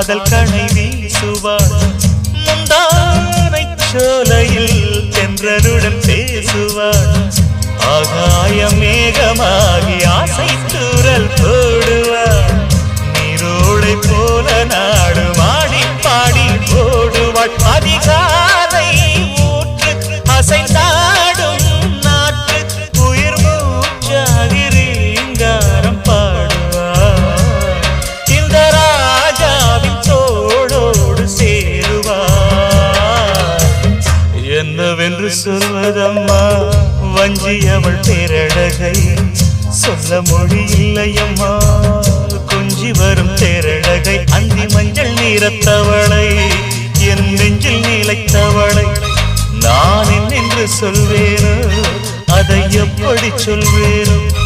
காதல் கணை வீசுவாள் முந்தானை சோலையில் தென்றலுடன் பேசுவாள் ஆகாய மேகமாகி ஆசை தூரல் போடுவாள் நீரோடை போல நாடு மாடி பாடி போடுவாள் அதிகாலை ஊற்று அசைந்தாடும் நாட்டு உயிர் மூச்சாகி ரீங்காரம் பாடுவாள் இந்த ராஜாவின் தோளோடு சேருவாள் என்னவென்று சொல்வதம்மா வஞ்சி அவள் பேரழகை சொல்ல மொழி இல்லையம்மா கொஞ்சி வரும் தேரழகை அந்தி மஞ்சள் நீரத்தவளை என் நெஞ்சில் நிலைத்தவளை நான் என்னென்று சொல்வேனோ அதை எப்படி சொல்வேனோ